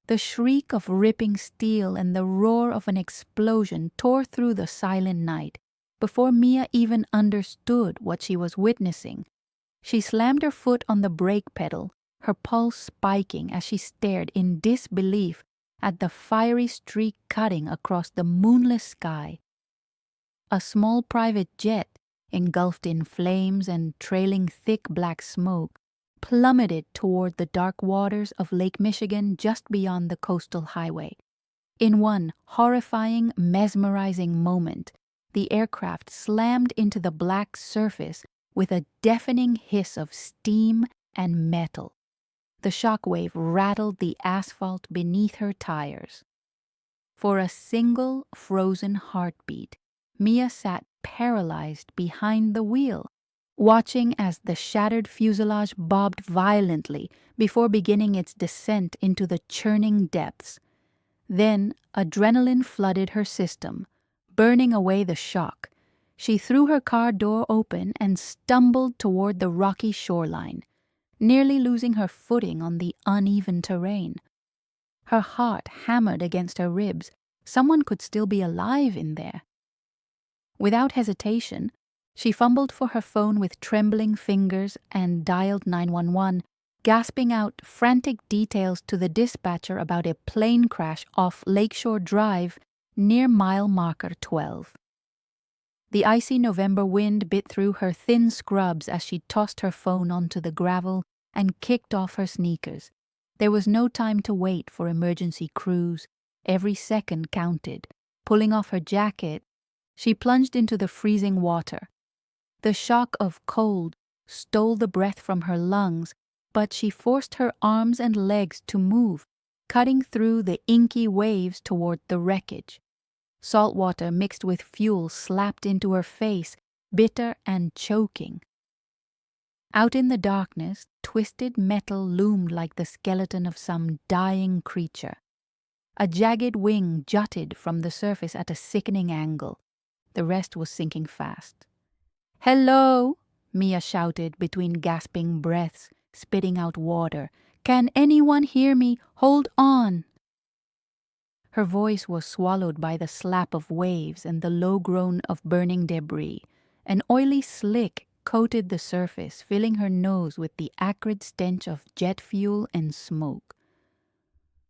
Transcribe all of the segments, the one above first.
The shriek of ripping steel and the roar of an explosion tore through the silent night. Before Mia even understood what she was witnessing, she slammed her foot on the brake pedal, her pulse spiking as she stared in disbelief at the fiery streak cutting across the moonless sky. A small private jet, engulfed in flames and trailing thick black smoke, plummeted toward the dark waters of Lake Michigan just beyond the coastal highway. In one horrifying, mesmerizing moment, the aircraft slammed into the black surface with a deafening hiss of steam and metal. The shockwave rattled the asphalt beneath her tires. For a single frozen heartbeat, Mia sat paralyzed behind the wheel, watching as the shattered fuselage bobbed violently before beginning its descent into the churning depths. Then adrenaline flooded her system, burning away the shock. She threw her car door open and stumbled toward the rocky shoreline, nearly losing her footing on the uneven terrain. Her heart hammered against her ribs. Someone could still be alive in there. Without hesitation, she fumbled for her phone with trembling fingers and dialed 911, gasping out frantic details to the dispatcher about a plane crash off Lakeshore Drive near mile marker 12. The icy November wind bit through her thin scrubs as she tossed her phone onto the gravel and kicked off her sneakers. There was no time to wait for emergency crews. Every second counted. Pulling off her jacket, she plunged into the freezing water. The shock of cold stole the breath from her lungs, but she forced her arms and legs to move, cutting through the inky waves toward the wreckage. Salt water mixed with fuel slapped into her face, bitter and choking. Out in the darkness, twisted metal loomed like the skeleton of some dying creature. A jagged wing jutted from the surface at a sickening angle. The rest was sinking fast. "Hello!" Mia shouted between gasping breaths, spitting out water. "Can anyone hear me? Hold on!" Her voice was swallowed by the slap of waves and the low groan of burning debris. An oily slick coated the surface, filling her nose with the acrid stench of jet fuel and smoke.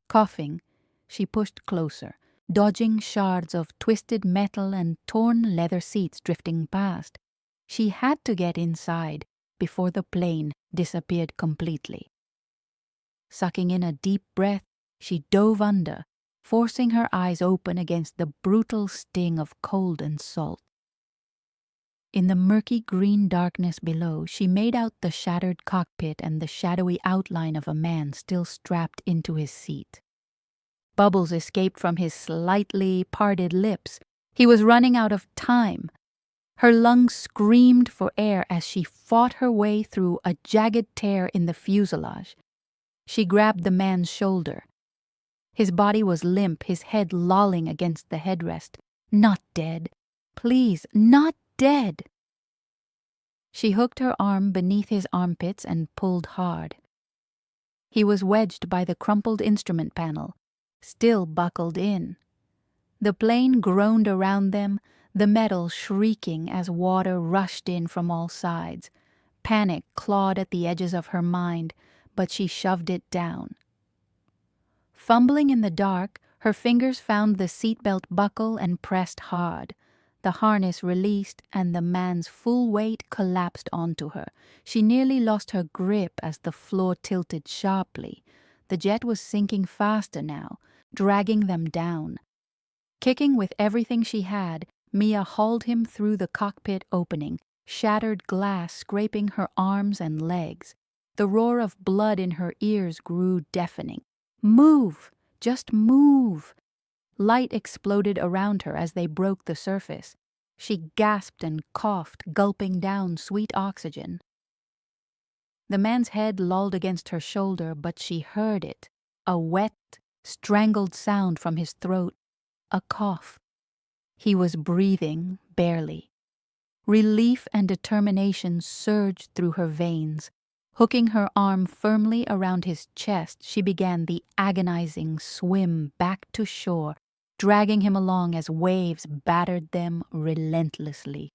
Coughing, she pushed closer, dodging shards of twisted metal and torn leather seats drifting past. She had to get inside before the plane disappeared completely. Sucking in a deep breath, she dove under, forcing her eyes open against the brutal sting of cold and salt. In the murky green darkness below, she made out the shattered cockpit and the shadowy outline of a man still strapped into his seat. Bubbles escaped from his slightly parted lips. He was running out of time. Her lungs screamed for air as she fought her way through a jagged tear in the fuselage. She grabbed the man's shoulder. His body was limp, his head lolling against the headrest. Not dead. Please, not dead. She hooked her arm beneath his armpits and pulled hard. He was wedged by the crumpled instrument panel, still buckled in. The plane groaned around them, the metal shrieking as water rushed in from all sides. Panic clawed at the edges of her mind, but she shoved it down. Fumbling in the dark, her fingers found the seatbelt buckle and pressed hard. The harness released, and the man's full weight collapsed onto her. She nearly lost her grip as the floor tilted sharply. The jet was sinking faster now, dragging them down. Kicking with everything she had, Mia hauled him through the cockpit opening, shattered glass scraping her arms and legs. The roar of blood in her ears grew deafening. "Move! Just move!" Light exploded around her as they broke the surface. She gasped and coughed, gulping down sweet oxygen. The man's head lolled against her shoulder, but she heard it, a wet, strangled sound from his throat, a cough. He was breathing, barely. Relief and determination surged through her veins. Hooking her arm firmly around his chest, she began the agonizing swim back to shore, dragging him along as waves battered them relentlessly.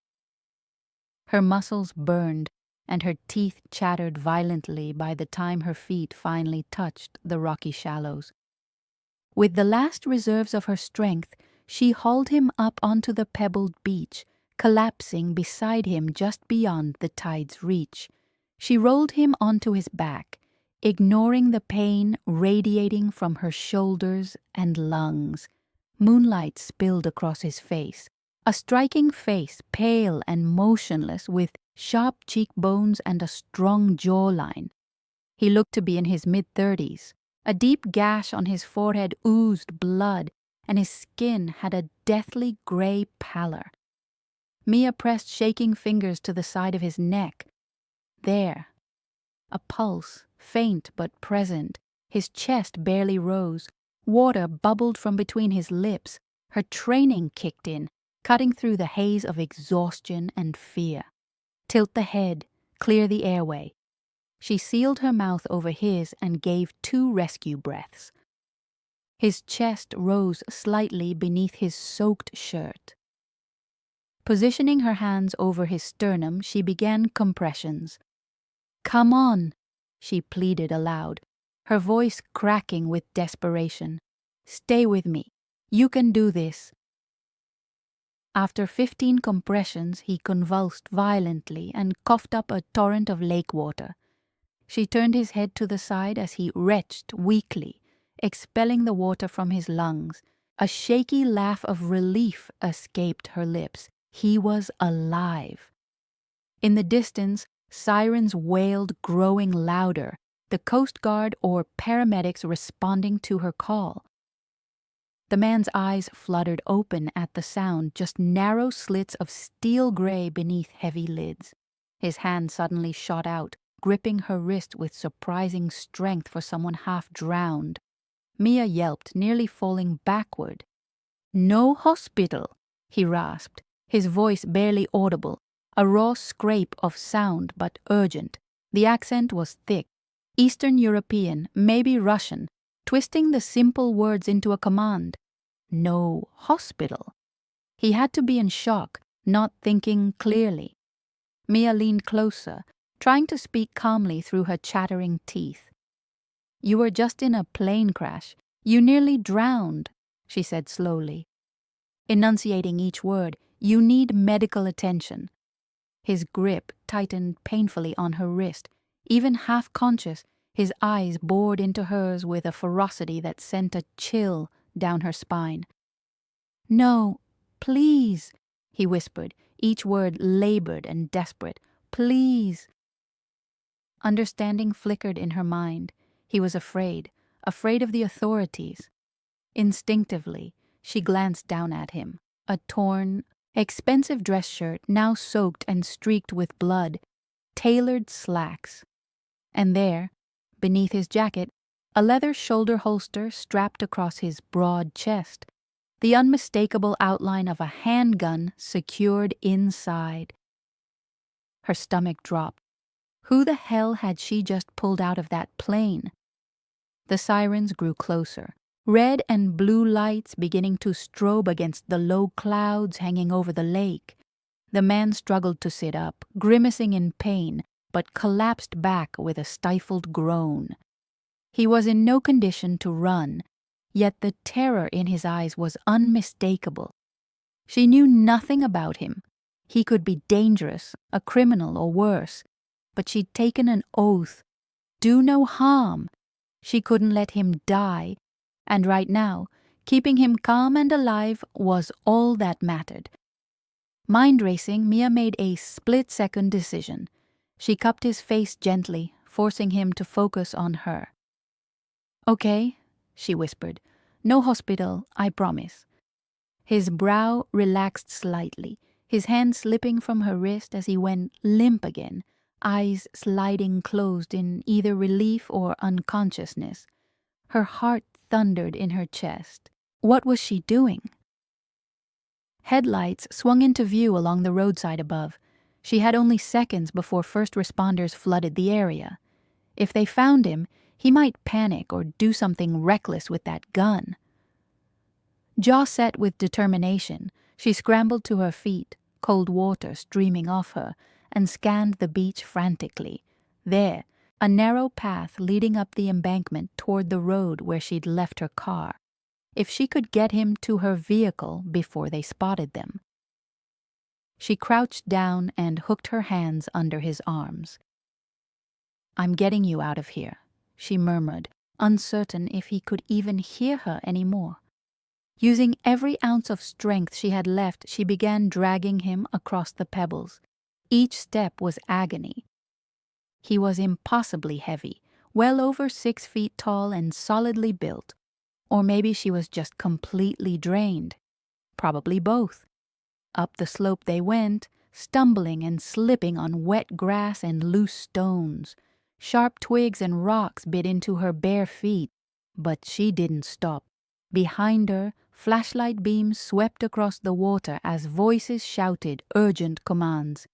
Her muscles burned, and her teeth chattered violently by the time her feet finally touched the rocky shallows. With the last reserves of her strength, she hauled him up onto the pebbled beach, collapsing beside him just beyond the tide's reach. She rolled him onto his back, ignoring the pain radiating from her shoulders and lungs. Moonlight spilled across his face, a striking face, pale and motionless, with sharp cheekbones and a strong jawline. He looked to be in his mid-30s. A deep gash on his forehead oozed blood, and his skin had a deathly gray pallor. Mia pressed shaking fingers to the side of his neck. There. A pulse, faint but present. His chest barely rose. Water bubbled from between his lips. Her training kicked in, cutting through the haze of exhaustion and fear. Tilt the head, clear the airway. She sealed her mouth over his and gave 2 rescue breaths. His chest rose slightly beneath his soaked shirt. Positioning her hands over his sternum, she began compressions. "Come on," she pleaded aloud, her voice cracking with desperation. "Stay with me. You can do this." After 15 compressions, he convulsed violently and coughed up a torrent of lake water. She turned his head to the side as he retched weakly, expelling the water from his lungs. A shaky laugh of relief escaped her lips. He was alive. In the distance, sirens wailed, growing louder, the Coast Guard or paramedics responding to her call. The man's eyes fluttered open at the sound, just narrow slits of steel gray beneath heavy lids. His hand suddenly shot out, gripping her wrist with surprising strength for someone half drowned. Mia yelped, nearly falling backward. "No hospital," he rasped, his voice barely audible, a raw scrape of sound but urgent. The accent was thick, Eastern European, maybe Russian, twisting the simple words into a command. No hospital. He had to be in shock, not thinking clearly. Mia leaned closer, trying to speak calmly through her chattering teeth. "You were just in a plane crash. You nearly drowned," she said slowly, enunciating each word. "You need medical attention." His grip tightened painfully on her wrist. Even half-conscious, his eyes bored into hers with a ferocity that sent a chill down her spine. "No, please," he whispered, each word labored and desperate. "Please." Understanding flickered in her mind. He was afraid of the authorities. Instinctively, she glanced down at him. A torn, expensive dress shirt, now soaked and streaked with blood, tailored slacks. And there, beneath his jacket, a leather shoulder holster strapped across his broad chest, the unmistakable outline of a handgun secured inside. Her stomach dropped. Who the hell had she just pulled out of that plane? The sirens grew closer, red and blue lights beginning to strobe against the low clouds hanging over the lake. The man struggled to sit up, grimacing in pain, but collapsed back with a stifled groan. He was in no condition to run, yet the terror in his eyes was unmistakable. She knew nothing about him. He could be dangerous, a criminal or worse, but she'd taken an oath. Do no harm. She couldn't let him die, and right now, keeping him calm and alive was all that mattered. Mind racing, Mia made a split-second decision. She cupped his face gently, forcing him to focus on her. "Okay," she whispered. "No hospital, I promise." His brow relaxed slightly, his hand slipping from her wrist as he went limp again, eyes sliding closed in either relief or unconsciousness. Her heart thundered in her chest. What was she doing? Headlights swung into view along the roadside above. She had only seconds before first responders flooded the area. If they found him, he might panic or do something reckless with that gun. Jaw set with determination, she scrambled to her feet, cold water streaming off her, and scanned the beach frantically. There, a narrow path leading up the embankment toward the road where she'd left her car. If she could get him to her vehicle before they spotted them. She crouched down and hooked her hands under his arms. "I'm getting you out of here," she murmured, uncertain if he could even hear her anymore. Using every ounce of strength she had left, she began dragging him across the pebbles. Each step was agony. He was impossibly heavy, well over 6 feet tall and solidly built. Or maybe she was just completely drained. Probably both. Up the slope they went, stumbling and slipping on wet grass and loose stones. Sharp twigs and rocks bit into her bare feet, but she didn't stop. Behind her, flashlight beams swept across the water as voices shouted urgent commands.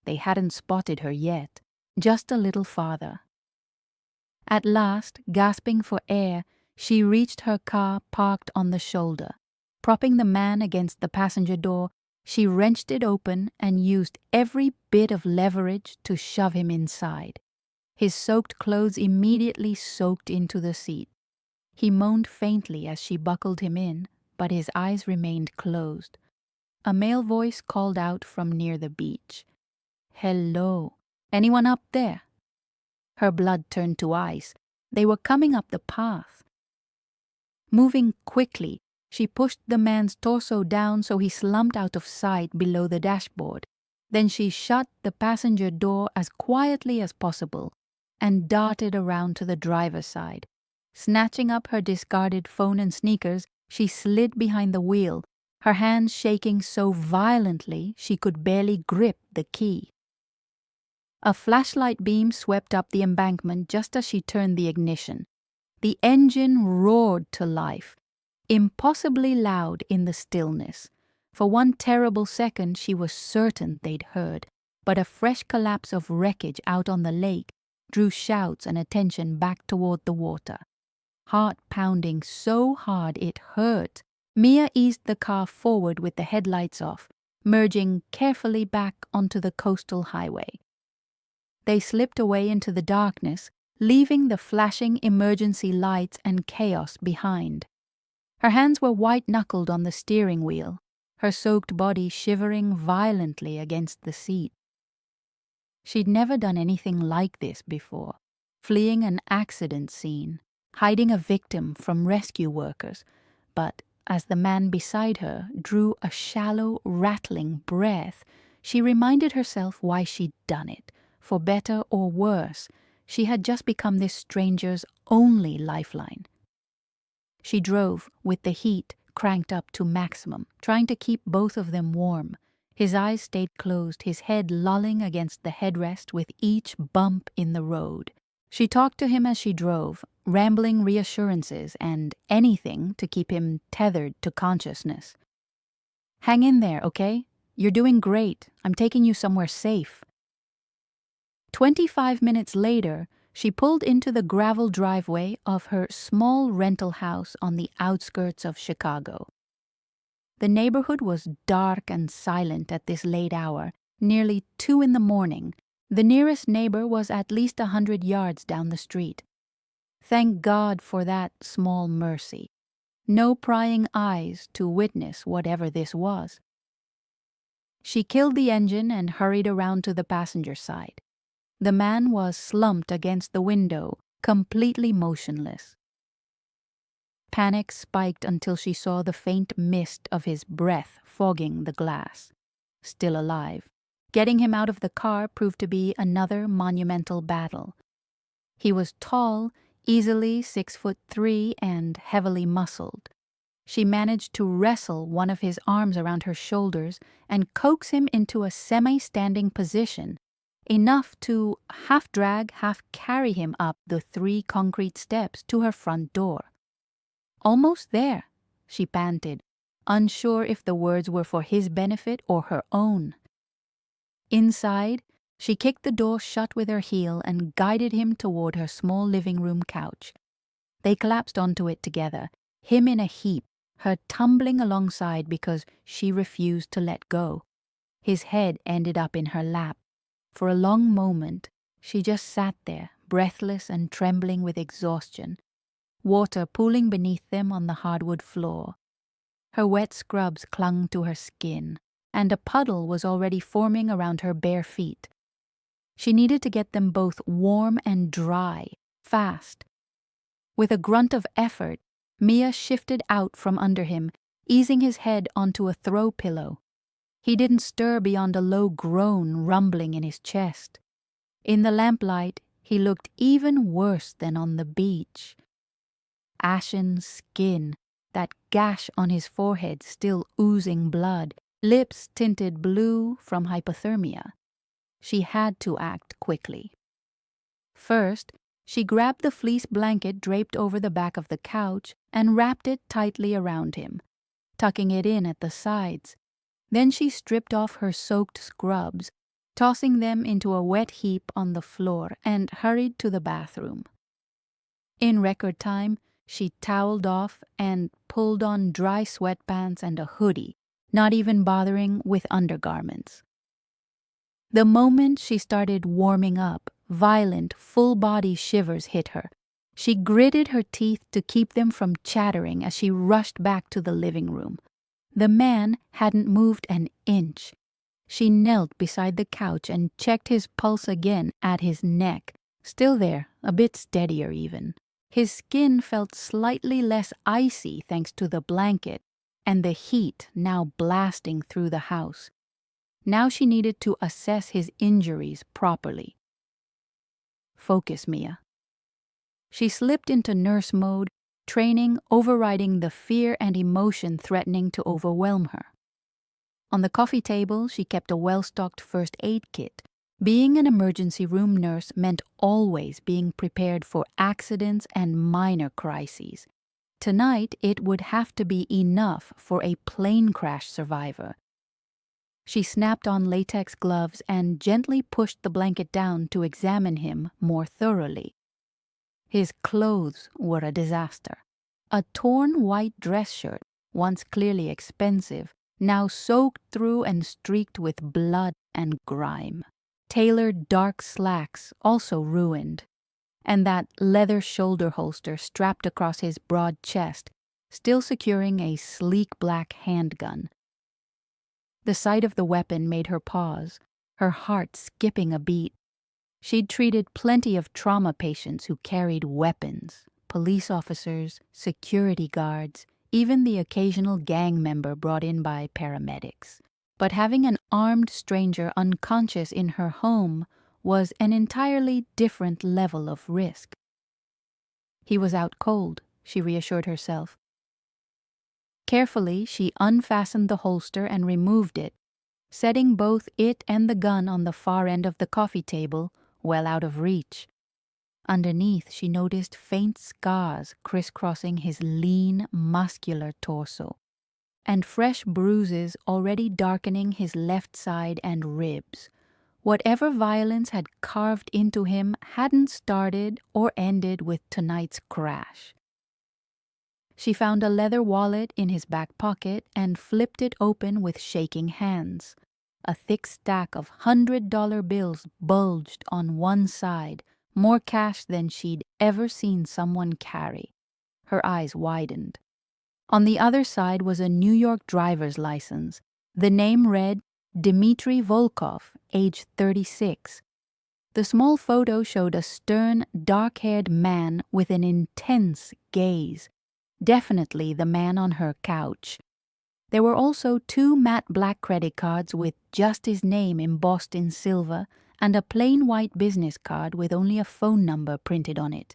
They hadn't spotted her yet, just a little farther. At last, gasping for air, she reached her car parked on the shoulder. Propping the man against the passenger door, she wrenched it open and used every bit of leverage to shove him inside. His soaked clothes immediately soaked into the seat. He moaned faintly as she buckled him in, but his eyes remained closed. A male voice called out from near the beach. "Hello, anyone up there?" Her blood turned to ice. They were coming up the path. Moving quickly, she pushed the man's torso down so he slumped out of sight below the dashboard. Then she shut the passenger door as quietly as possible and darted around to the driver's side. Snatching up her discarded phone and sneakers, she slid behind the wheel, her hands shaking so violently she could barely grip the key. A flashlight beam swept up the embankment just as she turned the ignition. The engine roared to life, impossibly loud in the stillness. For one terrible second she was certain they'd heard, but a fresh collapse of wreckage out on the lake drew shouts and attention back toward the water. Heart pounding so hard it hurt, Mia eased the car forward with the headlights off, merging carefully back onto the coastal highway. They slipped away into the darkness, leaving the flashing emergency lights and chaos behind. Her hands were white-knuckled on the steering wheel, her soaked body shivering violently against the seat. She'd never done anything like this before, fleeing an accident scene, hiding a victim from rescue workers, but as the man beside her drew a shallow, rattling breath, she reminded herself why she'd done it. For better or worse, she had just become this stranger's only lifeline. She drove, with the heat cranked up to maximum, trying to keep both of them warm. His eyes stayed closed, his head lolling against the headrest with each bump in the road. She talked to him as she drove, rambling reassurances and anything to keep him tethered to consciousness. "Hang in there, okay? You're doing great. I'm taking you somewhere safe." 25 minutes later, she pulled into the gravel driveway of her small rental house on the outskirts of Chicago. The neighborhood was dark and silent at this late hour, nearly 2 in the morning. The nearest neighbor was at least 100 yards down the street. Thank God for that small mercy. No prying eyes to witness whatever this was. She killed the engine and hurried around to the passenger side. The man was slumped against the window, completely motionless. Panic spiked until she saw the faint mist of his breath fogging the glass. Still alive. Getting him out of the car proved to be another monumental battle. He was tall, easily 6'3" and heavily muscled. She managed to wrestle one of his arms around her shoulders and coax him into a semi-standing position, enough to half-drag, half-carry him up the 3 concrete steps to her front door. "Almost there," she panted, unsure if the words were for his benefit or her own. Inside, She kicked the door shut with her heel and guided him toward her small living room couch. They collapsed onto it together, him in a heap, her tumbling alongside because she refused to let go. His head ended up in her lap. For a long moment, she just sat there, breathless and trembling with exhaustion, water pooling beneath them on the hardwood floor. Her wet scrubs clung to her skin, and a puddle was already forming around her bare feet. She needed to get them both warm and dry, fast. With a grunt of effort, Mia shifted out from under him, easing his head onto a throw pillow. He didn't stir beyond a low groan rumbling in his chest. In the lamplight, he looked even worse than on the beach. Ashen skin, that gash on his forehead still oozing blood, lips tinted blue from hypothermia. She had to act quickly. First, she grabbed the fleece blanket draped over the back of the couch and wrapped it tightly around him, tucking it in at the sides. Then she stripped off her soaked scrubs, tossing them into a wet heap on the floor, and hurried to the bathroom. In record time, she toweled off and pulled on dry sweatpants and a hoodie, not even bothering with undergarments. The moment she started warming up, violent, full-body shivers hit her. She gritted her teeth to keep them from chattering as she rushed back to the living room. The man hadn't moved an inch. She knelt beside the couch and checked his pulse again at his neck, still there, a bit steadier even. His skin felt slightly less icy thanks to the blanket and the heat now blasting through the house. Now she needed to assess his injuries properly. Focus, Mia. She slipped into nurse mode, training overriding the fear and emotion threatening to overwhelm her. On the coffee table, she kept a well-stocked first aid kit. Being an emergency room nurse meant always being prepared for accidents and minor crises. Tonight, it would have to be enough for a plane crash survivor. She snapped on latex gloves and gently pushed the blanket down to examine him more thoroughly. His clothes were a disaster. A torn white dress shirt, once clearly expensive, now soaked through and streaked with blood and grime. Tailored dark slacks, also ruined, and that leather shoulder holster strapped across his broad chest, still securing a sleek black handgun. The sight of the weapon made her pause, her heart skipping a beat. She'd treated plenty of trauma patients who carried weapons, police officers, security guards, even the occasional gang member brought in by paramedics. But having an armed stranger unconscious in her home was an entirely different level of risk. He was out cold, she reassured herself. Carefully, she unfastened the holster and removed it, setting both it and the gun on the far end of the coffee table, well out of reach. Underneath, she noticed faint scars crisscrossing his lean, muscular torso, and fresh bruises already darkening his left side and ribs. Whatever violence had carved into him hadn't started or ended with tonight's crash. She found a leather wallet in his back pocket and flipped it open with shaking hands. A thick stack of $100 bills bulged on one side, more cash than she'd ever seen someone carry. Her eyes widened. On the other side was a New York driver's license. The name read Dmitry Volkov, age 36. The small photo showed a stern, dark-haired man with an intense gaze. Definitely the man on her couch. There were also 2 matte black credit cards with just his name embossed in silver and a plain white business card with only a phone number printed on it.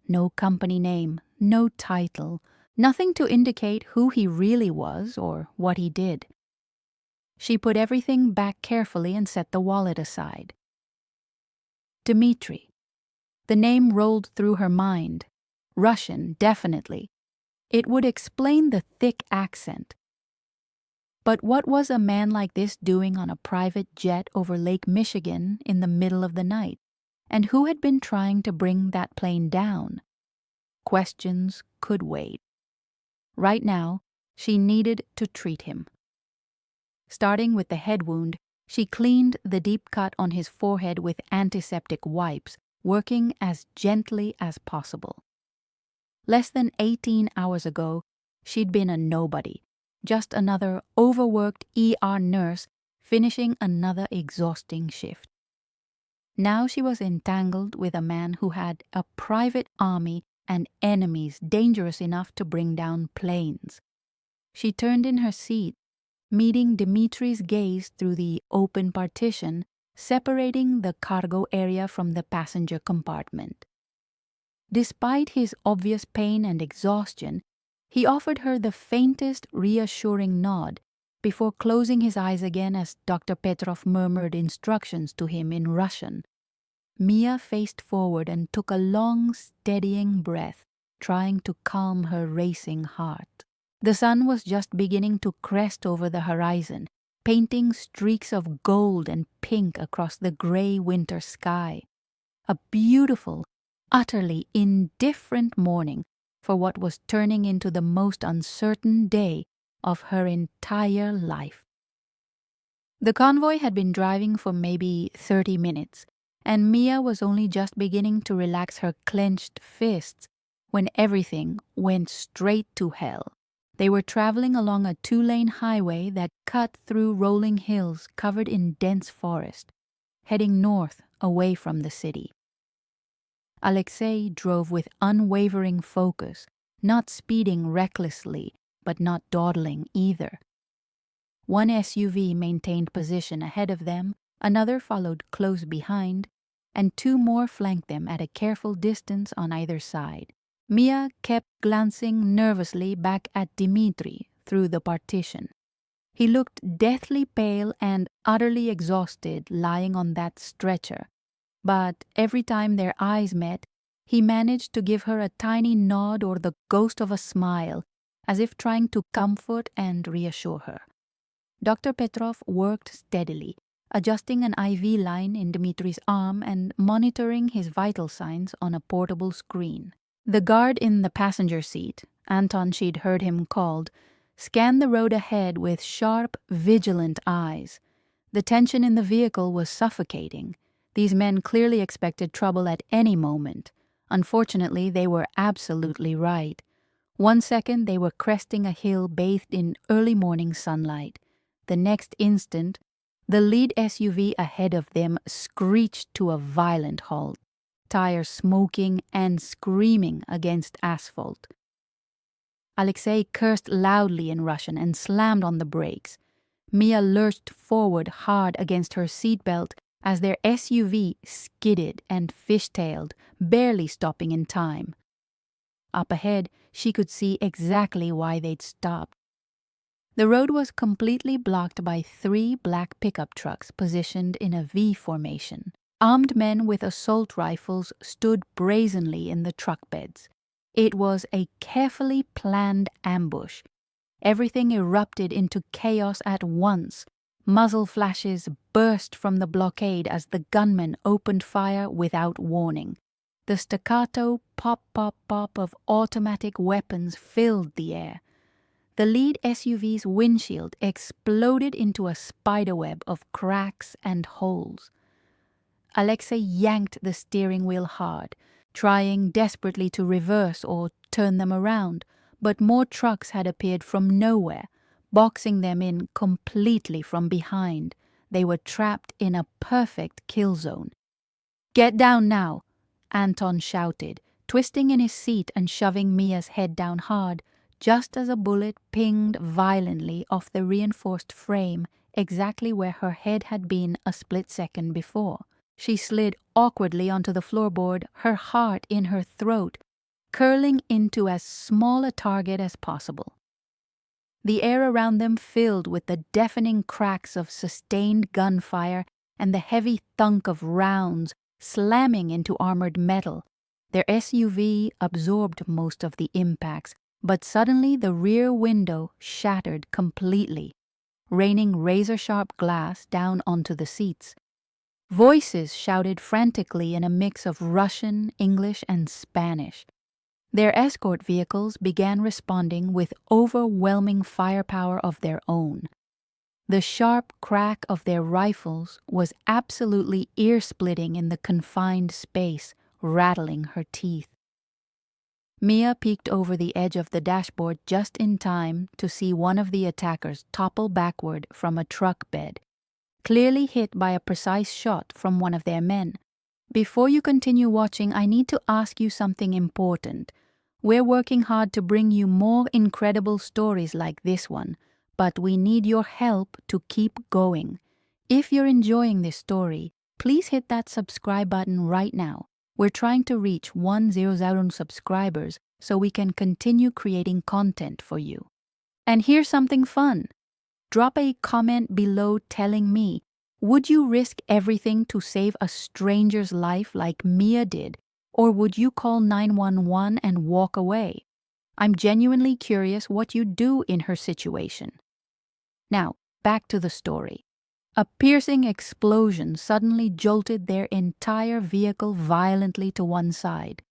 No company name, no title, nothing to indicate who he really was or what he did. She put everything back carefully and set the wallet aside. Dmitry. The name rolled through her mind. Russian, definitely. It would explain the thick accent. But what was a man like this doing on a private jet over Lake Michigan in the middle of the night? And who had been trying to bring that plane down? Questions could wait. Right now, she needed to treat him. Starting with the head wound, she cleaned the deep cut on his forehead with antiseptic wipes, working as gently as possible. Less than 18 hours ago, she'd been a nobody, just another overworked ER nurse finishing another exhausting shift. Now she was entangled with a man who had a private army and enemies dangerous enough to bring down planes. She turned in her seat, meeting Dimitri's gaze through the open partition separating the cargo area from the passenger compartment. Despite his obvious pain and exhaustion, he offered her the faintest reassuring nod before closing his eyes again as Dr. Petrov murmured instructions to him in Russian. Mia faced forward and took a long, steadying breath, trying to calm her racing heart. The sun was just beginning to crest over the horizon, painting streaks of gold and pink across the gray winter sky. A beautiful, utterly indifferent morning for what was turning into the most uncertain day of her entire life. The convoy had been driving for maybe 30 minutes, and Mia was only just beginning to relax her clenched fists when everything went straight to hell. They were traveling along a 2-lane highway that cut through rolling hills covered in dense forest, heading north away from the city. Alexei drove with unwavering focus, not speeding recklessly, but not dawdling either. One SUV maintained position ahead of them, another followed close behind, and 2 more flanked them at a careful distance on either side. Mia kept glancing nervously back at Dimitri through the partition. He looked deathly pale and utterly exhausted lying on that stretcher, but every time their eyes met, he managed to give her a tiny nod or the ghost of a smile, as if trying to comfort and reassure her. Dr. Petrov worked steadily, adjusting an IV line in Dimitri's arm and monitoring his vital signs on a portable screen. The guard in the passenger seat, Anton she'd heard him called, scanned the road ahead with sharp, vigilant eyes. The tension in the vehicle was suffocating. These men clearly expected trouble at any moment. Unfortunately, they were absolutely right. One second they were cresting a hill bathed in early morning sunlight. The next instant, the lead SUV ahead of them screeched to a violent halt, tires smoking and screaming against asphalt. Alexei cursed loudly in Russian and slammed on the brakes. Mia lurched forward hard against her seatbelt as their SUV skidded and fishtailed, barely stopping in time. Up ahead, she could see exactly why they'd stopped. The road was completely blocked by 3 black pickup trucks positioned in a V formation. Armed men with assault rifles stood brazenly in the truck beds. It was a carefully planned ambush. Everything erupted into chaos at once. Muzzle flashes burst from the blockade as the gunmen opened fire without warning. The staccato pop-pop-pop of automatic weapons filled the air. The lead SUV's windshield exploded into a spiderweb of cracks and holes. Alexei yanked the steering wheel hard, trying desperately to reverse or turn them around, but more trucks had appeared from nowhere, boxing them in completely from behind. They were trapped in a perfect kill zone. "Get down now," Anton shouted, twisting in his seat and shoving Mia's head down hard, just as a bullet pinged violently off the reinforced frame exactly where her head had been a split second before. She slid awkwardly onto the floorboard, her heart in her throat, curling into as small a target as possible. The air around them filled with the deafening cracks of sustained gunfire and the heavy thunk of rounds slamming into armored metal. Their SUV absorbed most of the impacts, but suddenly the rear window shattered completely. raining razor-sharp glass down onto the seats. Voices shouted frantically in a mix of Russian, English, and Spanish. Their escort vehicles began responding with overwhelming firepower of their own. The sharp crack of their rifles was absolutely ear-splitting in the confined space, rattling her teeth. Mia peeked over the edge of the dashboard just in time to see one of the attackers topple backward from a truck bed, clearly hit by a precise shot from one of their men. Before you continue watching, I need to ask you something important. We're working hard to bring you more incredible stories like this one, but we need your help to keep going. If you're enjoying this story, please hit that subscribe button right now. We're trying to reach 1,000 subscribers so we can continue creating content for you. And here's something fun. Drop a comment below telling me, would you risk everything to save a stranger's life like Mia did, or would you call 911 and walk away? I'm genuinely curious what you'd do in her situation. Now, back to the story. A piercing explosion suddenly jolted their entire vehicle violently to one side.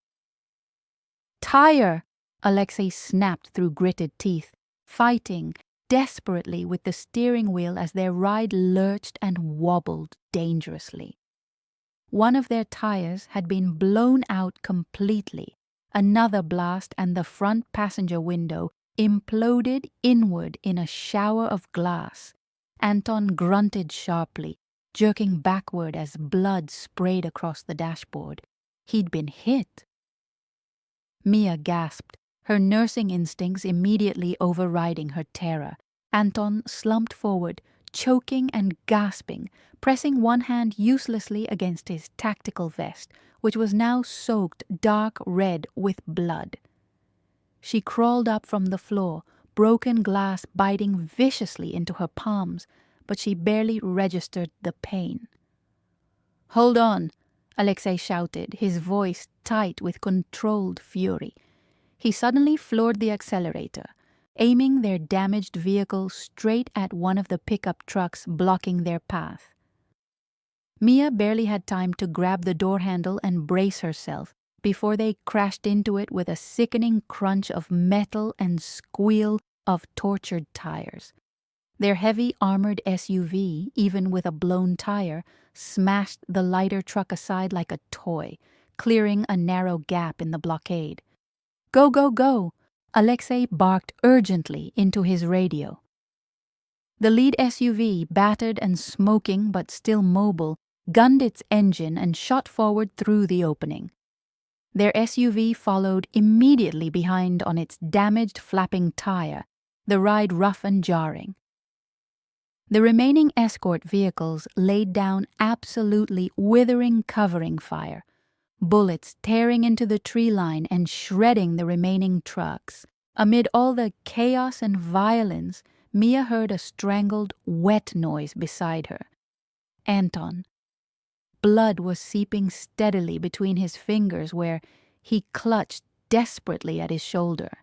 "Tire!" Alexei snapped through gritted teeth, fighting desperately with the steering wheel as their ride lurched and wobbled dangerously. One of their tires had been blown out completely. Another blast and the front passenger window imploded inward in a shower of glass. Anton grunted sharply, jerking backward as blood sprayed across the dashboard. He'd been hit. Mia gasped, her nursing instincts immediately overriding her terror. Anton slumped forward, choking and gasping, pressing one hand uselessly against his tactical vest, which was now soaked dark red with blood. She crawled up from the floor, broken glass biting viciously into her palms, but she barely registered the pain. "Hold on," Alexei shouted, his voice tight with controlled fury. He suddenly floored the accelerator, aiming their damaged vehicle straight at one of the pickup trucks blocking their path. Mia barely had time to grab the door handle and brace herself before they crashed into it with a sickening crunch of metal and squeal of tortured tires. Their heavy armored SUV, even with a blown tire, smashed the lighter truck aside like a toy, clearing a narrow gap in the blockade. "Go, go, go!" Alexei barked urgently into his radio. The lead SUV, battered and smoking but still mobile, gunned its engine and shot forward through the opening. Their SUV followed immediately behind on its damaged flapping tire, the ride rough and jarring. The remaining escort vehicles laid down absolutely withering covering fire, bullets tearing into the tree line and shredding the remaining trucks. Amid all the chaos and violence, Mia heard a strangled, wet noise beside her. Anton. Blood was seeping steadily between his fingers where he clutched desperately at his shoulder.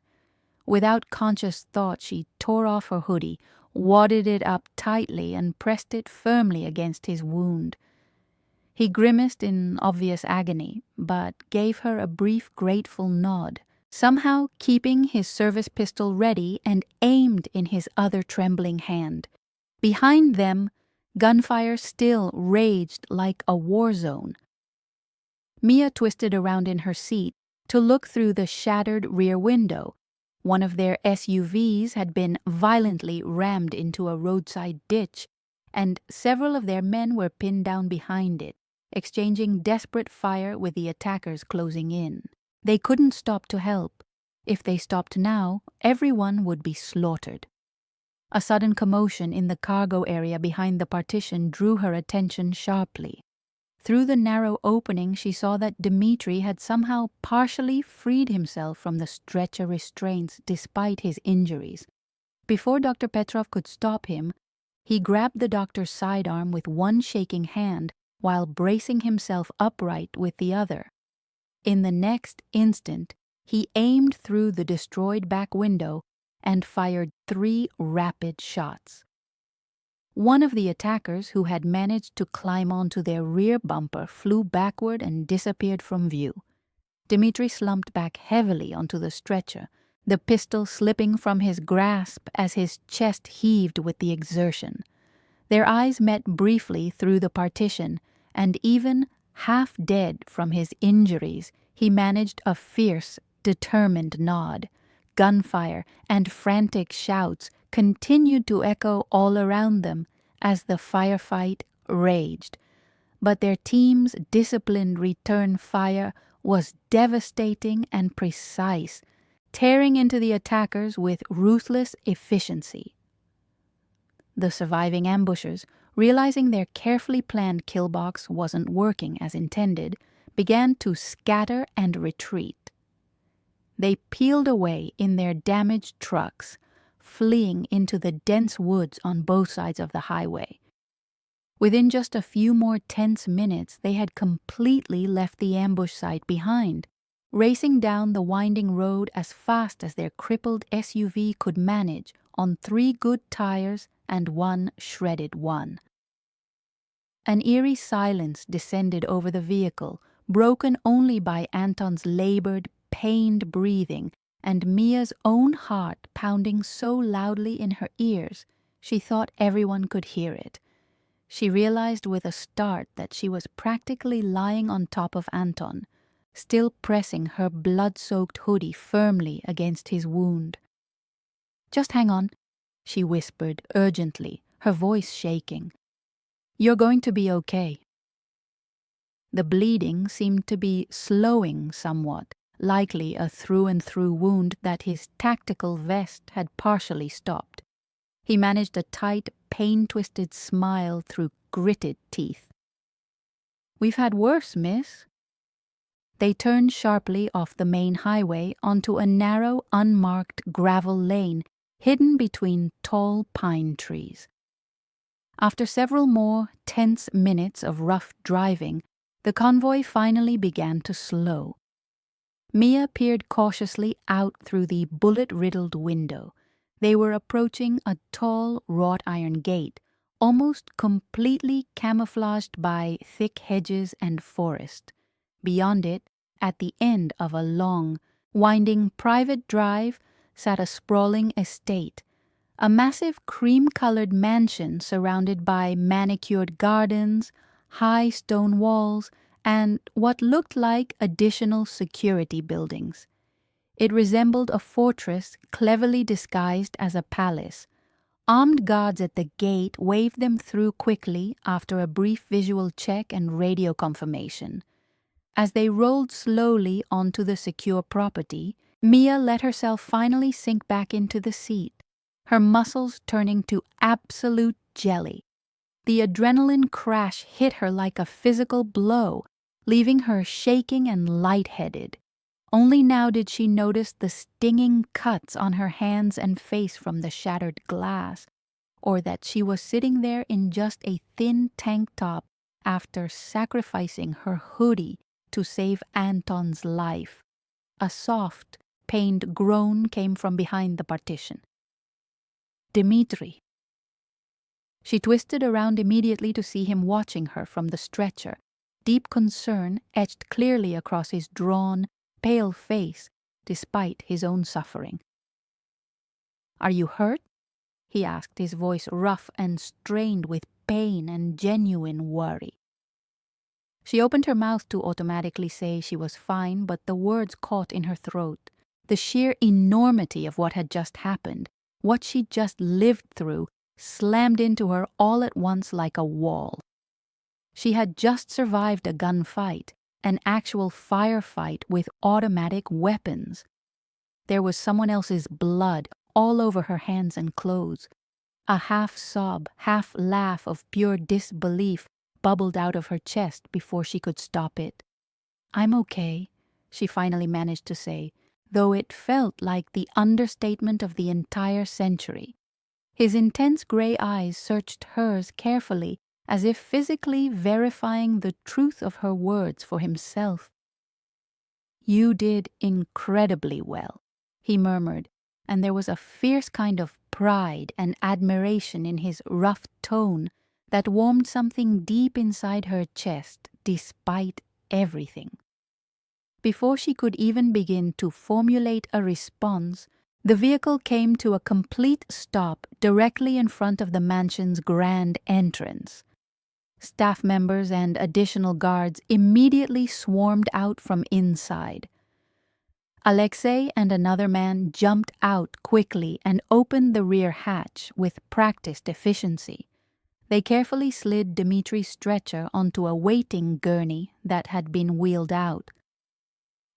Without conscious thought, she tore off her hoodie, wadded it up tightly, and pressed it firmly against his wound. He grimaced in obvious agony, but gave her a brief, grateful nod, somehow keeping his service pistol ready and aimed in his other trembling hand. Behind them, gunfire still raged like a war zone. Mia twisted around in her seat to look through the shattered rear window. One of their SUVs had been violently rammed into a roadside ditch, and several of their men were pinned down behind it, exchanging desperate fire with the attackers closing in. They couldn't stop to help. If they stopped now, everyone would be slaughtered. A sudden commotion in the cargo area behind the partition drew her attention sharply. Through the narrow opening, she saw that Dmitri had somehow partially freed himself from the stretcher restraints despite his injuries. Before Dr. Petrov could stop him, he grabbed the doctor's sidearm with one shaking hand while bracing himself upright with the other. In the next instant, he aimed through the destroyed back window and fired 3 rapid shots. One of the attackers who had managed to climb onto their rear bumper flew backward and disappeared from view. Dmitri slumped back heavily onto the stretcher, the pistol slipping from his grasp as his chest heaved with the exertion. Their eyes met briefly through the partition, and even half dead from his injuries, he managed a fierce, determined nod. Gunfire and frantic shouts continued to echo all around them as the firefight raged. But their team's disciplined return fire was devastating and precise, tearing into the attackers with ruthless efficiency. The surviving ambushers, realizing their carefully planned kill box wasn't working as intended, began to scatter and retreat. They peeled away in their damaged trucks, fleeing into the dense woods on both sides of the highway. Within just a few more tense minutes, they had completely left the ambush site behind, racing down the winding road as fast as their crippled SUV could manage on 3 good tires and 1 shredded one. An eerie silence descended over the vehicle, broken only by Anton's labored, pained breathing and Mia's own heart pounding so loudly in her ears she thought everyone could hear it. She realized with a start that she was practically lying on top of Anton, still pressing her blood-soaked hoodie firmly against his wound. "Just hang on," she whispered urgently, her voice shaking. "You're going to be okay." The bleeding seemed to be slowing somewhat, likely a through-and-through wound that his tactical vest had partially stopped. He managed a tight, pain-twisted smile through gritted teeth. "We've had worse, miss." They turned sharply off the main highway onto a narrow, unmarked gravel lane hidden between tall pine trees. After several more tense minutes of rough driving, the convoy finally began to slow. Mia peered cautiously out through the bullet-riddled window. They were approaching a tall wrought iron gate, almost completely camouflaged by thick hedges and forest. Beyond it, at the end of a long, winding private drive, sat a sprawling estate, a massive cream-colored mansion surrounded by manicured gardens, high stone walls, and what looked like additional security buildings. It resembled a fortress cleverly disguised as a palace. Armed guards at the gate waved them through quickly after a brief visual check and radio confirmation. As they rolled slowly onto the secure property, Mia let herself finally sink back into the seat, her muscles turning to absolute jelly. The adrenaline crash hit her like a physical blow, leaving her shaking and lightheaded. Only now did she notice the stinging cuts on her hands and face from the shattered glass, or that she was sitting there in just a thin tank top after sacrificing her hoodie to save Anton's life. A soft, pained groan came from behind the partition. "Dmitri." She twisted around immediately to see him watching her from the stretcher, deep concern etched clearly across his drawn, pale face despite his own suffering. "Are you hurt?" he asked, his voice rough and strained with pain and genuine worry. She opened her mouth to automatically say she was fine, but the words caught in her throat. The sheer enormity of what had just happened, what she'd just lived through, slammed into her all at once like a wall. She had just survived a gunfight, an actual firefight with automatic weapons. There was someone else's blood all over her hands and clothes. A half sob, half laugh of pure disbelief bubbled out of her chest before she could stop it. "I'm okay," she finally managed to say, though it felt like the understatement of the entire century. His intense gray eyes searched hers carefully, as if physically verifying the truth of her words for himself. "You did incredibly well," he murmured, and there was a fierce kind of pride and admiration in his rough tone that warmed something deep inside her chest despite everything. Before she could even begin to formulate a response, the vehicle came to a complete stop directly in front of the mansion's grand entrance. Staff members and additional guards immediately swarmed out from inside. Alexei and another man jumped out quickly and opened the rear hatch with practiced efficiency. They carefully slid Dmitri's stretcher onto a waiting gurney that had been wheeled out.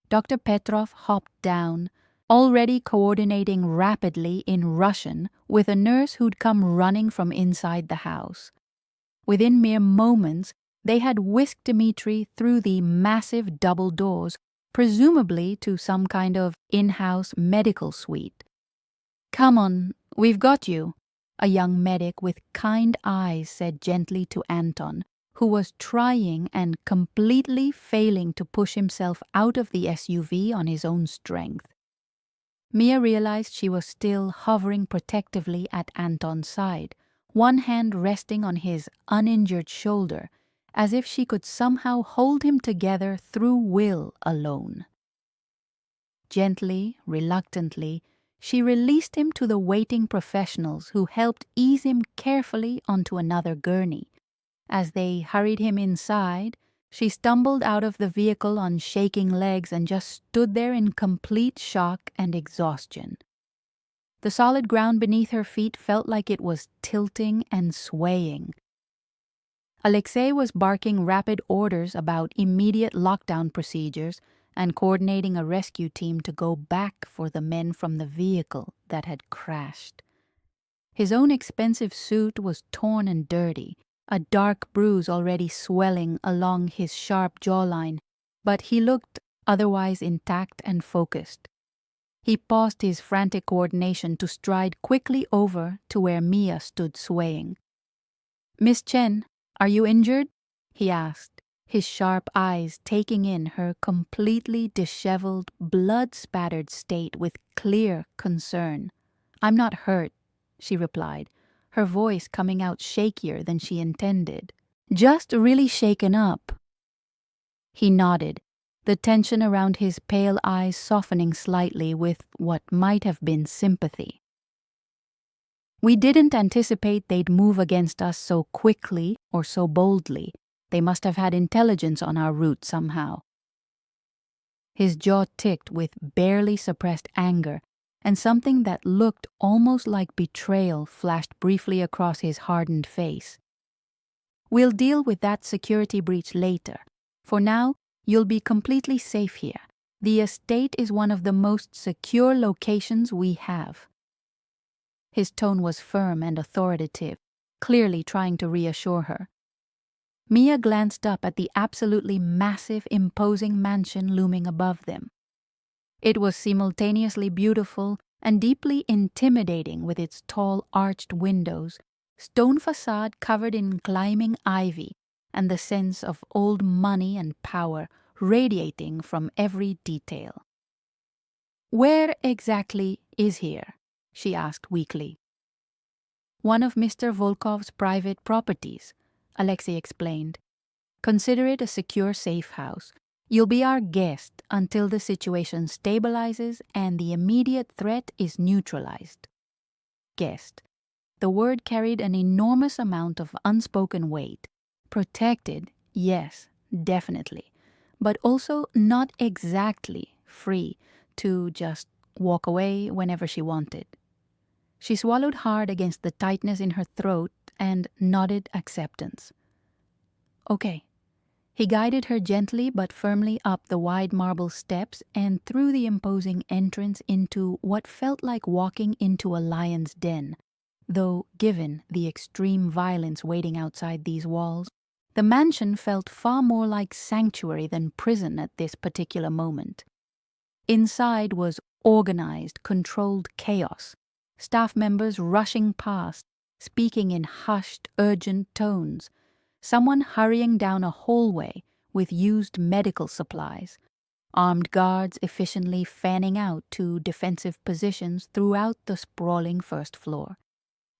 Dr. Petrov hopped down, already coordinating rapidly in Russian with a nurse who'd come running from inside the house. Within mere moments, they had whisked Dmitri through the massive double doors, presumably to some kind of in-house medical suite. "Come on, we've got you," a young medic with kind eyes said gently to Anton, who was trying and completely failing to push himself out of the SUV on his own strength. Mia realized she was still hovering protectively at Anton's side, one hand resting on his uninjured shoulder, as if she could somehow hold him together through will alone. Gently, reluctantly, she released him to the waiting professionals who helped ease him carefully onto another gurney. As they hurried him inside, she stumbled out of the vehicle on shaking legs and just stood there in complete shock and exhaustion. The solid ground beneath her feet felt like it was tilting and swaying. Alexei was barking rapid orders about immediate lockdown procedures and coordinating a rescue team to go back for the men from the vehicle that had crashed. His own expensive suit was torn and dirty, a dark bruise already swelling along his sharp jawline, but he looked otherwise intact and focused. He paused his frantic coordination to stride quickly over to where Mia stood swaying. "Miss Chen, are you injured?" he asked, his sharp eyes taking in her completely disheveled, blood-spattered state with clear concern. "I'm not hurt," she replied, her voice coming out shakier than she intended. "Just really shaken up." He nodded, the tension around his pale eyes softening slightly with what might have been sympathy. "We didn't anticipate they'd move against us so quickly or so boldly. They must have had intelligence on our route somehow." His jaw ticked with barely suppressed anger, and something that looked almost like betrayal flashed briefly across his hardened face. "We'll deal with that security breach later. For now, you'll be completely safe here. The estate is one of the most secure locations we have." His tone was firm and authoritative, clearly trying to reassure her. Mia glanced up at the absolutely massive, imposing mansion looming above them. It was simultaneously beautiful and deeply intimidating with its tall arched windows, stone facade covered in climbing ivy, and the sense of old money and power radiating from every detail. "Where exactly is here?" she asked weakly. "One of Mr. Volkov's private properties," Alexei explained. "Consider it a secure safe house. You'll be our guest until the situation stabilizes and the immediate threat is neutralized." Guest. The word carried an enormous amount of unspoken weight. Protected, yes, definitely, but also not exactly free to just walk away whenever she wanted. She swallowed hard against the tightness in her throat and nodded acceptance. "Okay." He guided her gently but firmly up the wide marble steps and through the imposing entrance into what felt like walking into a lion's den, though given the extreme violence waiting outside these walls, the mansion felt far more like sanctuary than prison at this particular moment. Inside was organized, controlled chaos, staff members rushing past, speaking in hushed, urgent tones, someone hurrying down a hallway with used medical supplies, armed guards efficiently fanning out to defensive positions throughout the sprawling first floor.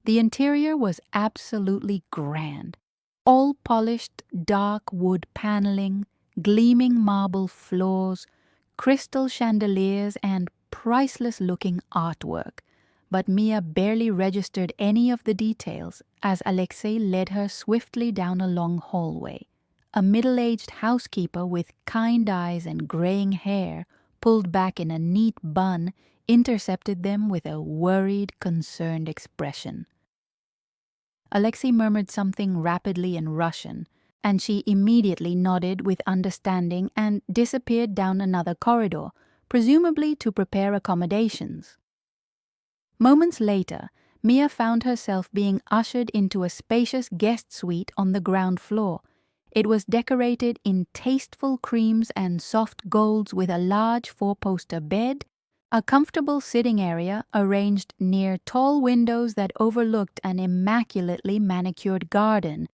The interior was absolutely grand. All polished dark wood paneling, gleaming marble floors, crystal chandeliers, and priceless-looking artwork. But Mia barely registered any of the details as Alexei led her swiftly down a long hallway. A middle-aged housekeeper with kind eyes and graying hair pulled back in a neat bun intercepted them with a worried, concerned expression. Alexei murmured something rapidly in Russian, and she immediately nodded with understanding and disappeared down another corridor, presumably to prepare accommodations. Moments later, Mia found herself being ushered into a spacious guest suite on the ground floor. It was decorated in tasteful creams and soft golds with a large four-poster bed, a comfortable sitting area arranged near tall windows that overlooked an immaculately manicured garden,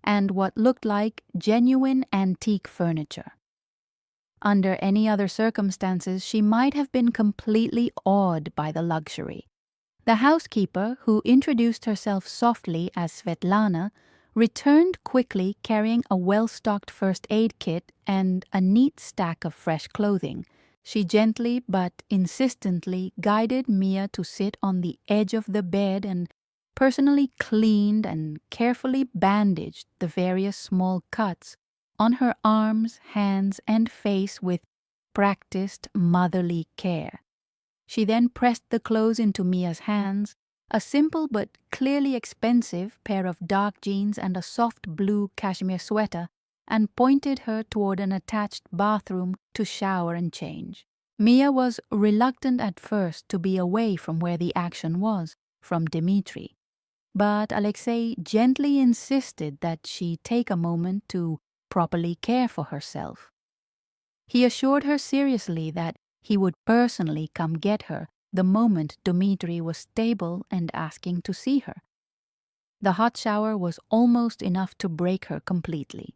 and what looked like genuine antique furniture. Under any other circumstances, she might have been completely awed by the luxury. The housekeeper, who introduced herself softly as Svetlana, returned quickly carrying a well-stocked first aid kit and a neat stack of fresh clothing. She gently but insistently guided Mia to sit on the edge of the bed and personally cleaned and carefully bandaged the various small cuts on her arms, hands, and face with practiced motherly care. She then pressed the clothes into Mia's hands, a simple but clearly expensive pair of dark jeans and a soft blue cashmere sweater, and pointed her toward an attached bathroom to shower and change. Mia was reluctant at first to be away from where the action was, from Dmitri, but Alexei gently insisted that she take a moment to properly care for herself. He assured her seriously that he would personally come get her the moment Dmitri was stable and asking to see her. The hot shower was almost enough to break her completely.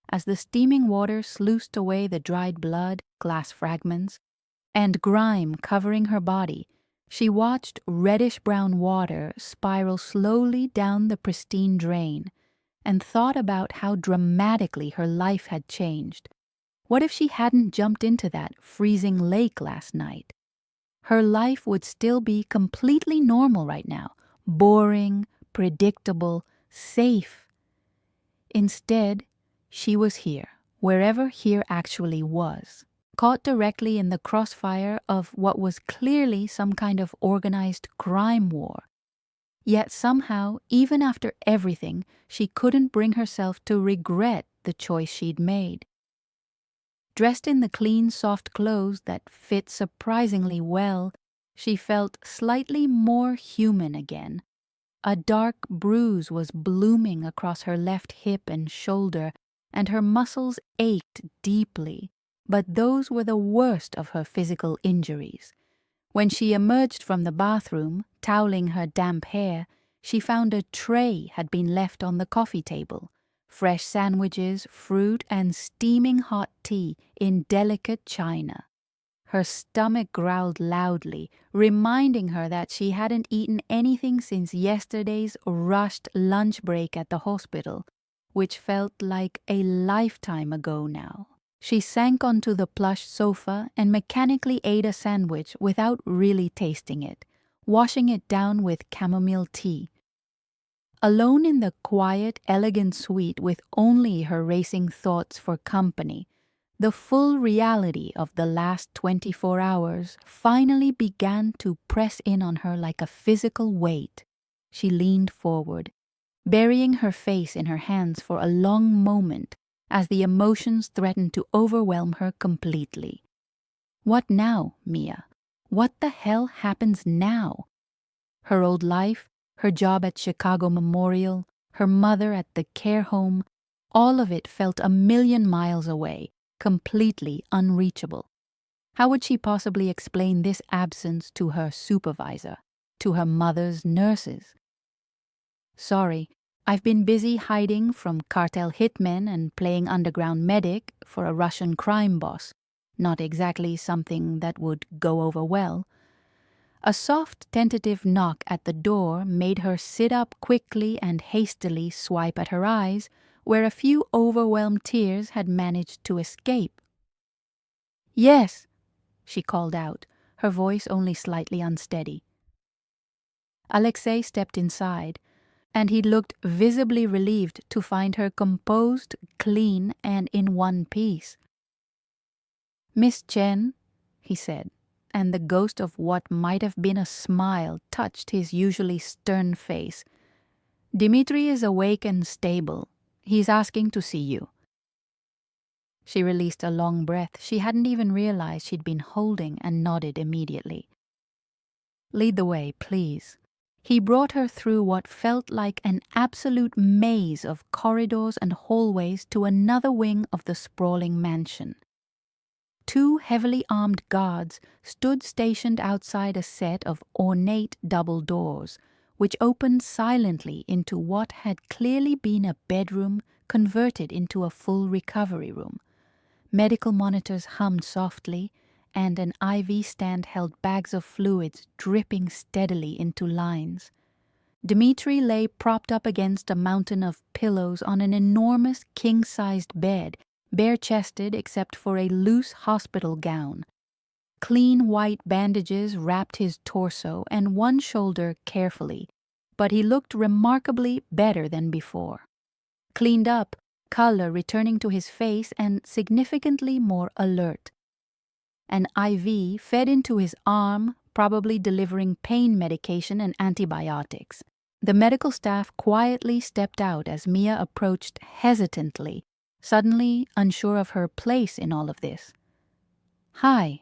As the steaming water sluiced away the dried blood, glass fragments, and grime covering her body, she watched reddish-brown water spiral slowly down the pristine drain and thought about how dramatically her life had changed. What if she hadn't jumped into that freezing lake last night? Her life would still be completely normal right now, boring, predictable, safe. Instead, she was here, wherever here actually was, caught directly in the crossfire of what was clearly some kind of organized crime war. Yet somehow, even after everything, she couldn't bring herself to regret the choice she'd made. Dressed in the clean, soft clothes that fit surprisingly well, she felt slightly more human again. A dark bruise was blooming across her left hip and shoulder, and her muscles ached deeply, but those were the worst of her physical injuries. When she emerged from the bathroom, toweling her damp hair, she found a tray had been left on the coffee table. Fresh sandwiches, fruit, and steaming hot tea in delicate china. Her stomach growled loudly, reminding her that she hadn't eaten anything since yesterday's rushed lunch break at the hospital, which felt like a lifetime ago now. She sank onto the plush sofa and mechanically ate a sandwich without really tasting it, washing it down with chamomile tea. Alone in the quiet, elegant suite with only her racing thoughts for company, the full reality of the last 24 hours finally began to press in on her like a physical weight. She leaned forward, burying her face in her hands for a long moment as the emotions threatened to overwhelm her completely. What now, Mia? What the hell happens now? Her old life, her job at Chicago Memorial, her mother at the care home, all of it felt a million miles away, completely unreachable. How would she possibly explain this absence to her supervisor, to her mother's nurses? Sorry, I've been busy hiding from cartel hitmen and playing underground medic for a Russian crime boss. not exactly something that would go over well. A soft, tentative knock at the door made her sit up quickly and hastily swipe at her eyes, where a few overwhelmed tears had managed to escape. "Yes," she called out, her voice only slightly unsteady. Alexei stepped inside, and he looked visibly relieved to find her composed, clean, and in one piece. "Miss Chen," he said, and the ghost of what might have been a smile touched his usually stern face. "Dmitri is awake and stable. He's asking to see you." She released a long breath she hadn't even realized she'd been holding and nodded immediately. "Lead the way, please." He brought her through what felt like an absolute maze of corridors and hallways to another wing of the sprawling mansion. Two heavily armed guards stood stationed outside a set of ornate double doors, which opened silently into what had clearly been a bedroom converted into a full recovery room. Medical monitors hummed softly, and an IV stand held bags of fluids dripping steadily into lines. Dmitri lay propped up against a mountain of pillows on an enormous king-sized bed, bare-chested except for a loose hospital gown. Clean white bandages wrapped his torso and one shoulder carefully, but he looked remarkably better than before. Cleaned up, color returning to his face and significantly more alert. An IV fed into his arm, probably delivering pain medication and antibiotics. The medical staff quietly stepped out as Mia approached hesitantly, suddenly unsure of her place in all of this. "Hi,"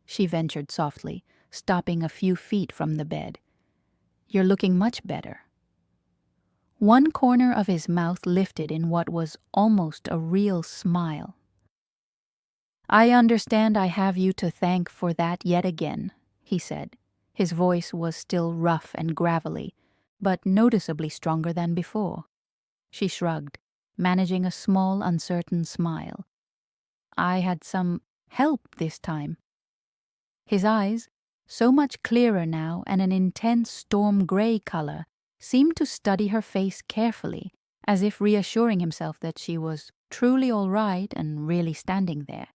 she ventured softly, stopping a few feet from the bed. "You're looking much better." One corner of his mouth lifted in what was almost a real smile. "I understand I have you to thank for that yet again," he said. His voice was still rough and gravelly, but noticeably stronger than before. She shrugged, managing a small, uncertain smile. "I had some help this time." His eyes, so much clearer now and an intense storm gray color, seemed to study her face carefully, as if reassuring himself that she was truly all right and really standing there.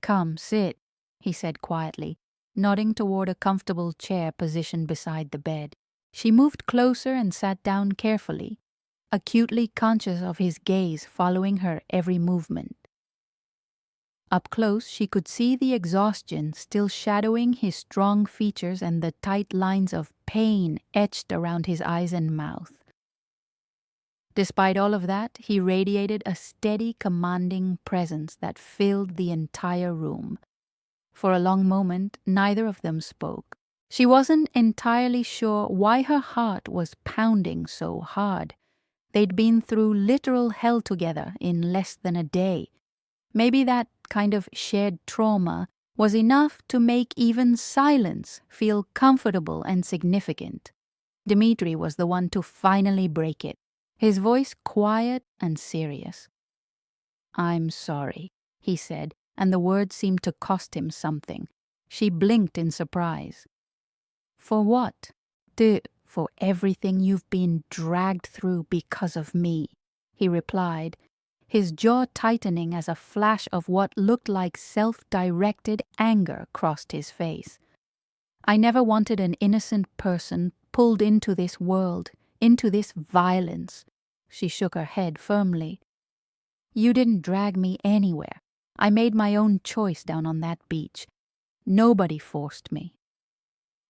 "Come, sit," he said quietly, nodding toward a comfortable chair positioned beside the bed. She moved closer and sat down carefully, acutely conscious of his gaze following her every movement. Up close, she could see the exhaustion still shadowing his strong features and the tight lines of pain etched around his eyes and mouth. Despite all of that, he radiated a steady, commanding presence that filled the entire room. For a long moment, neither of them spoke. She wasn't entirely sure why her heart was pounding so hard. They'd been through literal hell together in less than a day. Maybe that kind of shared trauma was enough to make even silence feel comfortable and significant. Dmitri was the one to finally break it, his voice quiet and serious. "I'm sorry," he said, and the words seemed to cost him something. She blinked in surprise. "For what?" "For everything you've been dragged through because of me," he replied, his jaw tightening as a flash of what looked like self-directed anger crossed his face. "I never wanted an innocent person pulled into this world, into this violence." She shook her head firmly. "You didn't drag me anywhere. I made my own choice down on that beach. Nobody forced me."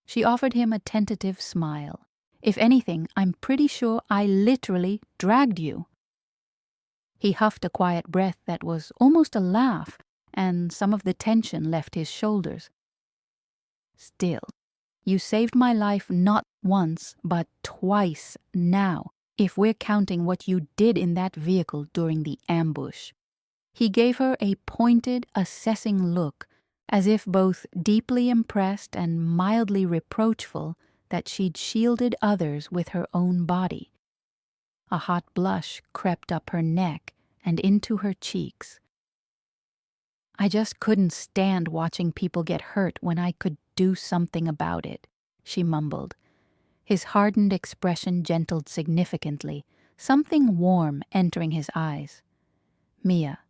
She offered him a tentative smile. "If anything, I'm pretty sure I literally dragged you." He huffed a quiet breath that was almost a laugh, and some of the tension left his shoulders. "Still, you saved my life not once, but twice now, if we're counting what you did in that vehicle during the ambush." He gave her a pointed, assessing look, as if both deeply impressed and mildly reproachful that she'd shielded others with her own body. A hot blush crept up her neck and into her cheeks. I just couldn't stand watching people get hurt when I could do something about it, she mumbled. His hardened expression gentled significantly, something warm entering his eyes. Mia,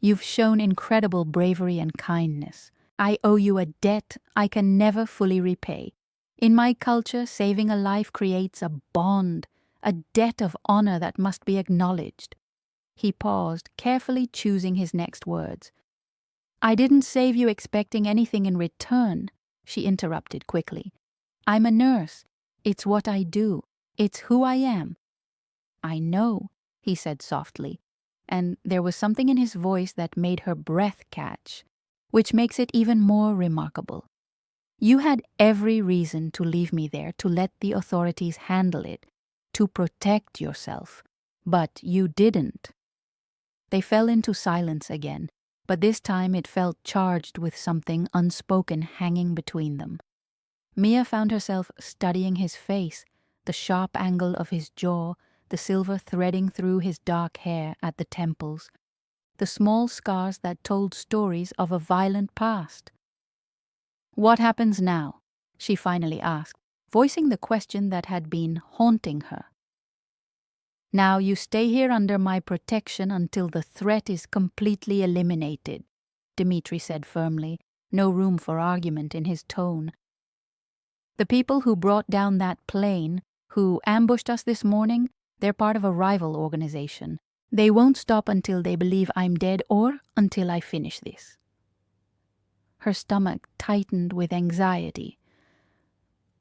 you've shown incredible bravery and kindness. I owe you a debt I can never fully repay. In my culture, saving a life creates a bond, a debt of honor that must be acknowledged. He paused, carefully choosing his next words. I didn't save you expecting anything in return, she interrupted quickly. I'm a nurse. It's what I do. It's who I am. I know, he said softly, and there was something in his voice that made her breath catch, which makes it even more remarkable. You had every reason to leave me there, to let the authorities handle it, to protect yourself, but you didn't. They fell into silence again, but this time it felt charged with something unspoken hanging between them. Mia found herself studying his face, the sharp angle of his jaw, the silver threading through his dark hair at the temples, the small scars that told stories of a violent past. What happens now? She finally asked, voicing the question that had been haunting her. Now you stay here under my protection until the threat is completely eliminated, Dmitri said firmly, no room for argument in his tone. The people who brought down that plane, who ambushed us this morning, they're part of a rival organization. They won't stop until they believe I'm dead or until I finish this. Her stomach tightened with anxiety.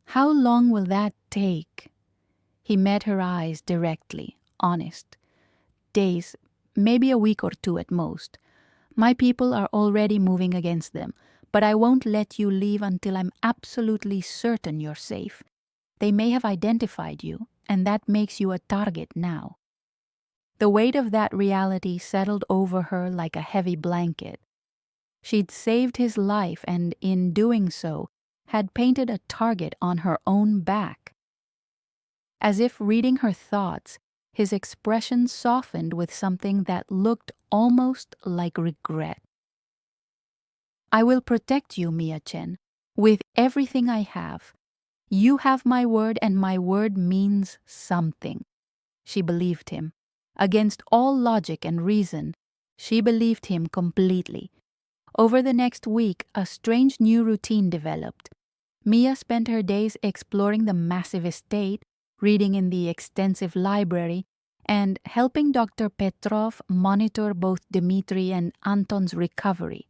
How long will that take? He met her eyes directly, honest. Days, maybe a week or two at most. My people are already moving against them, but I won't let you leave until I'm absolutely certain you're safe. They may have identified you, and that makes you a target now. The weight of that reality settled over her like a heavy blanket. She'd saved his life and, in doing so, had painted a target on her own back. As if reading her thoughts, his expression softened with something that looked almost like regret. I will protect you, Mia Chen, with everything I have. You have my word, and my word means something. She believed him. Against all logic and reason, she believed him completely. Over the next week, a strange new routine developed. Mia spent her days exploring the massive estate, reading in the extensive library, and helping Dr. Petrov monitor both Dmitri and Anton's recovery.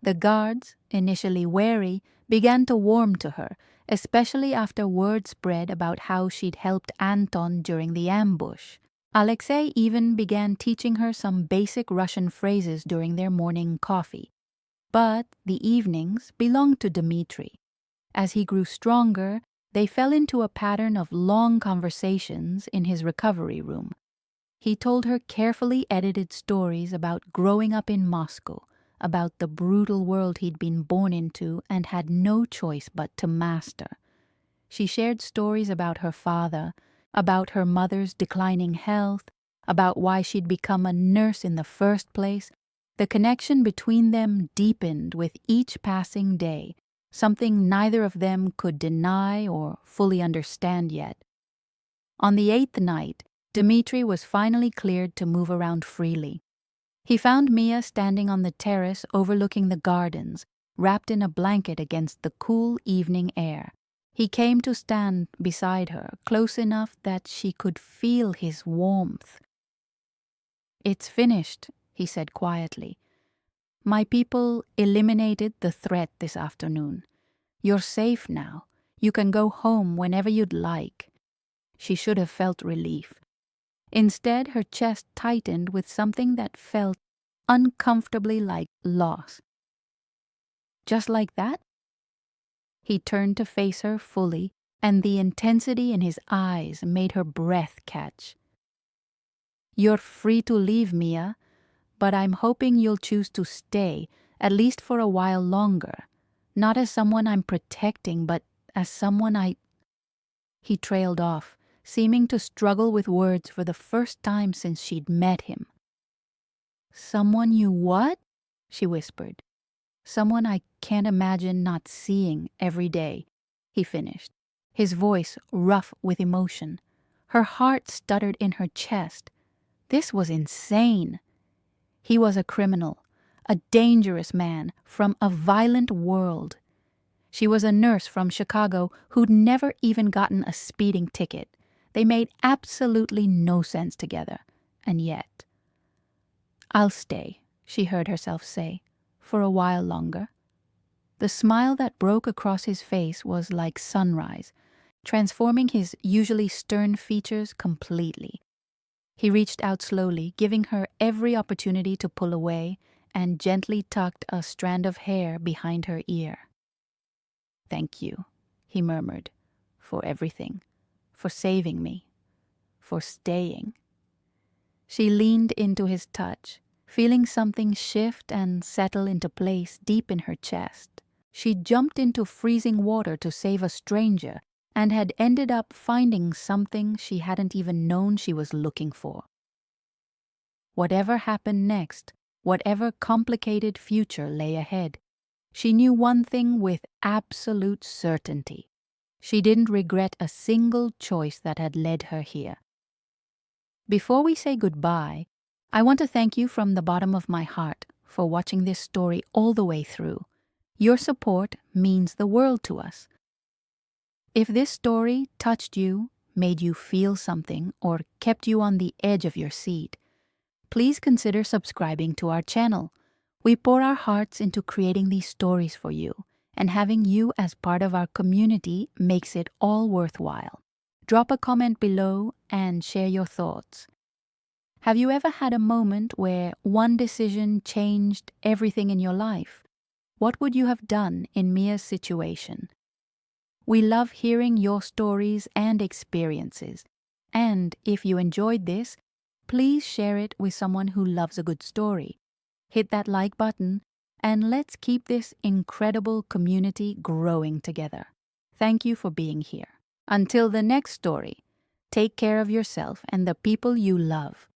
The guards, initially wary, began to warm to her, especially after word spread about how she'd helped Anton during the ambush. Alexei even began teaching her some basic Russian phrases during their morning coffee. But the evenings belonged to Dmitri. As he grew stronger, they fell into a pattern of long conversations in his recovery room. He told her carefully edited stories about growing up in Moscow, about the brutal world he'd been born into and had no choice but to master. She shared stories about her father, about her mother's declining health, about why she'd become a nurse in the first place. The connection between them deepened with each passing day, something neither of them could deny or fully understand yet. On the 8th night, Dmitri was finally cleared to move around freely. He found Mia standing on the terrace overlooking the gardens, wrapped in a blanket against the cool evening air. He came to stand beside her, close enough that she could feel his warmth. It's finished, he said quietly. My people eliminated the threat this afternoon. You're safe now. You can go home whenever you'd like. She should have felt relief. Instead, her chest tightened with something that felt uncomfortably like loss. Just like that? He turned to face her fully, and the intensity in his eyes made her breath catch. You're free to leave, Mia, but I'm hoping you'll choose to stay, at least for a while longer. Not as someone I'm protecting, but as someone I... He trailed off, seeming to struggle with words for the first time since she'd met him. Someone you what? She whispered. Someone I can't imagine not seeing every day, he finished, his voice rough with emotion. Her heart stuttered in her chest. This was insane. He was a criminal, a dangerous man from a violent world. She was a nurse from Chicago who'd never even gotten a speeding ticket. They made absolutely no sense together. And yet, "I'll stay," she heard herself say, "for a while longer." The smile that broke across his face was like sunrise, transforming his usually stern features completely. He reached out slowly, giving her every opportunity to pull away, and gently tucked a strand of hair behind her ear. "Thank you," he murmured, "for everything, for saving me, for staying." She leaned into his touch, feeling something shift and settle into place deep in her chest. She jumped into freezing water to save a stranger and had ended up finding something she hadn't even known she was looking for. Whatever happened next, whatever complicated future lay ahead, she knew one thing with absolute certainty. She didn't regret a single choice that had led her here. Before we say goodbye, I want to thank you from the bottom of my heart for watching this story all the way through. Your support means the world to us. If this story touched you, made you feel something, or kept you on the edge of your seat, please consider subscribing to our channel. We pour our hearts into creating these stories for you, and having you as part of our community makes it all worthwhile. Drop a comment below and share your thoughts. Have you ever had a moment where one decision changed everything in your life? What would you have done in Mia's situation? We love hearing your stories and experiences. And if you enjoyed this, please share it with someone who loves a good story. Hit that like button, and let's keep this incredible community growing together. Thank you for being here. Until the next story, take care of yourself and the people you love.